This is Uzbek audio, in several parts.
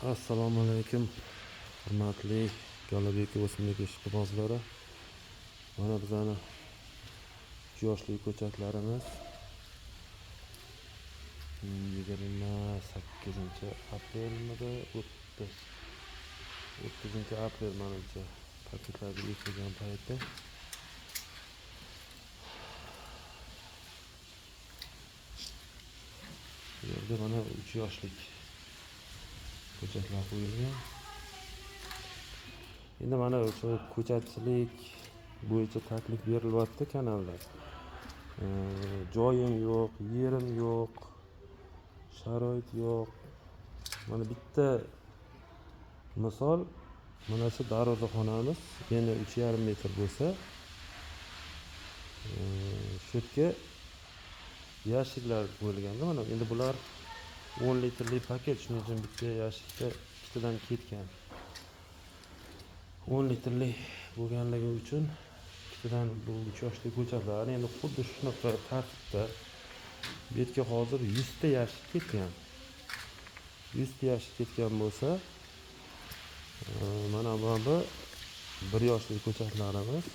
Assalomu alaykum, hurmatli G'alabek o'simlik ishqibozlari. Mana bizani 3 yoshli ko'chatlarimiz 28-aprelmidi, 30-aprel manimcha paketlarga ekilgan payti. Bu yerda mana 3 yoshlik ko'chatlar qo'yilgan. Endi mana o'sha ko'chatchilik bo'yicha taklif berilyapti kanalda. Joyim yo'q, yerim yo'q, sharoit yo'q. Mana bitta misol, mana shu darvozaxonamiz endi 3,5 metr bo'lsa, shu yerga yashiklar qo'yilganda mana endi bular 10 litrli paket, shuning uchun bitta yashikda ikkitadan ketgan. 10 litrli bo'lganligi uchun ikkitadan bu 3 yoshli ko'chatlar endi xuddi shunaqa tartibda bu yerga hozir 100 ta yashik ketgan. 100 ta yashik ketgan bo'lsa, mana bu 1 yoshli ko'chatlarimiz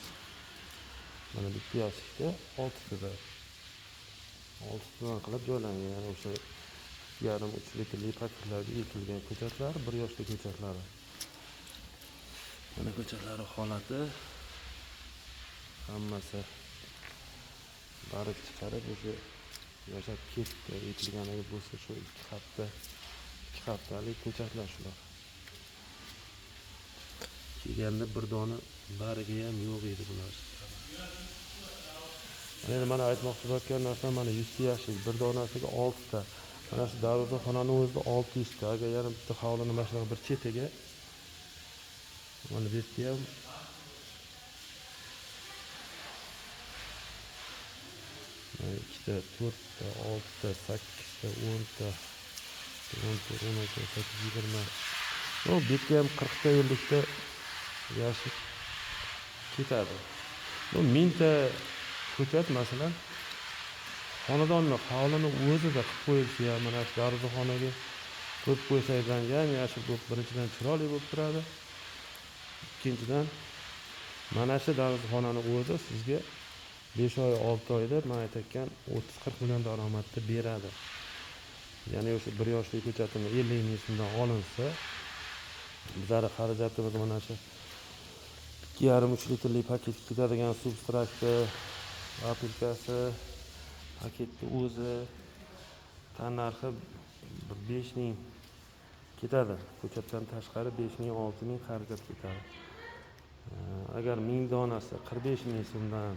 mana bitta yashikda 6 tadan qilib joylangan. Ya'ni o'sha 2,5-3 litrli paketlarga ekilgan ko'chatlar 1 yoshli ko'chatlari. Mana ko'chatlari holati hammasi barib chiqarib o'sha yashab ketdi. Ekilganiga bo'lsa shu 2 haftalik ko'chatlar shular. Kelganda bir dona bariga ham yo'q edi bular. Endi mana aytmoqchi bo'lgan narsam mana 100 ta yashik, bir donasiga 6 ta. Mana shu darvozaxonani o'zida 600 ta. Agar yarim bitta hovlini mana shunaqa bir chetiga mana bu yerga ham ikkita, 4 ta, 6 ta, 8 ta, 10 ta, 16, 8, 20. Bu yerga ham 40 ta, 50 ta yashik ketadi. Bu 1000 ta ko'chat masalan xonadonni hovlini o'zida qilib qo'yilishi ham mana shu darvozaxonaga qo'yib qo'ysangiz ham yashik bo'lib, birinchidan chiroyli bo'lib turadi. Ikkinchidan mana shu darvozaxonani o'zi sizga 5 oy 6 oyda men aytayotgan 30-40 million daromadni beradi. Ya'ni o'sha 1 yoshli ko'chatini 50 ming so'mdan olinsa, bizning xarajatimiz mana shu 2,5-3 litrli paketga ketadigan substrakti, aplikasi, paketni o'zi tannarxi 5 ming ketadi. Ko'chatdan tashqari 5 ming, 6 ming xarajat ketadi. Agar 1000 donasi 45 ming so'mdan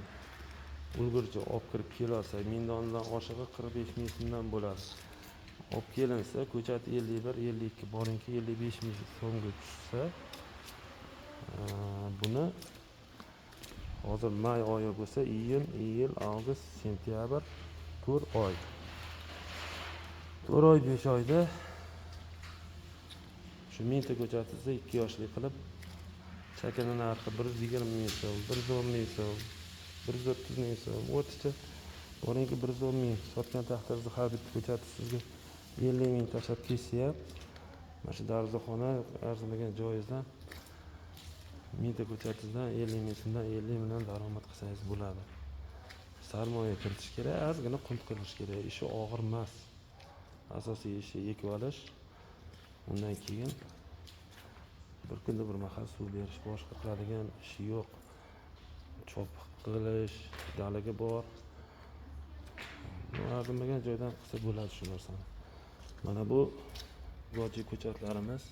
ulgurji olib kirib kelsa, 1000 donadan oshig'i 45 ming so'mdan bo'ladi. Olib kelinsa, ko'chat 51, 52, boringki 55 ming so'mga tushsa, buni hozir may oyi bo'lsa, iyun, iyul, avgust, sentyabr 4 oy. 4 oy 5 oyda shu 1000 ta ko'chatingizni 2 yoshli qilib chakana narxi 120 ming so'm, 110 ming so'm, 130 ming so'm, o'rtacha boringki 110 ming sotgan taqdirda har bitta ko'chati sizga 50 ming tashlab ketsa ham, mana shu darvozaxona arzimagan joyingizdan 1000 ta ko'chatingizdan 50 ming so'mdan 50 million daromad qilsangiz bo'ladi. Sarmoya kiritish kerak, ozgina qunt qilish kerak. Ishi og'ir emas. Asosiy ishi ekib olish. Undan keyin bir kunda bir mahal suv berish, boshqa qiladigan ishi yo'q. Chop qilish, dalaga bor. Arzimagan joydan qilsa bo'ladi shu narsani. Mana bu goji ko'chatlarimiz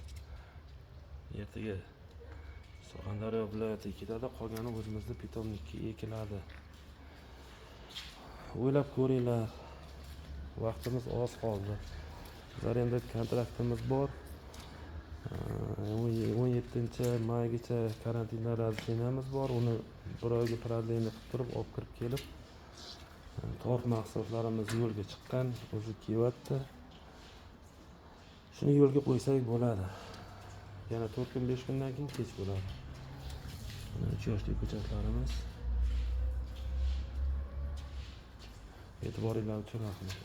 ertaga Surxondaryo viloyatiga ketadi, qolgani o'zimizda pitomnikka ekiladi. O'ylab ko'ringlar. Vaqtimiz oz qoldi. Bizlar endi kontraktimiz bor. 17-maygacha karantindan razresheniyamiz bor. Uni bir oyga proдление qilib turib, olib kirib kelib, torf mahsulotlarimiz yo'lga chiqqan, o'zi kelyapti. Shuni yo'lga qo'ysak bo'ladi. Yana 4 kun, 5 kundan keyin kech bo'ladi. 3 yoshli ko'chatlarimiz. E'tiboringlar uchun rahmat.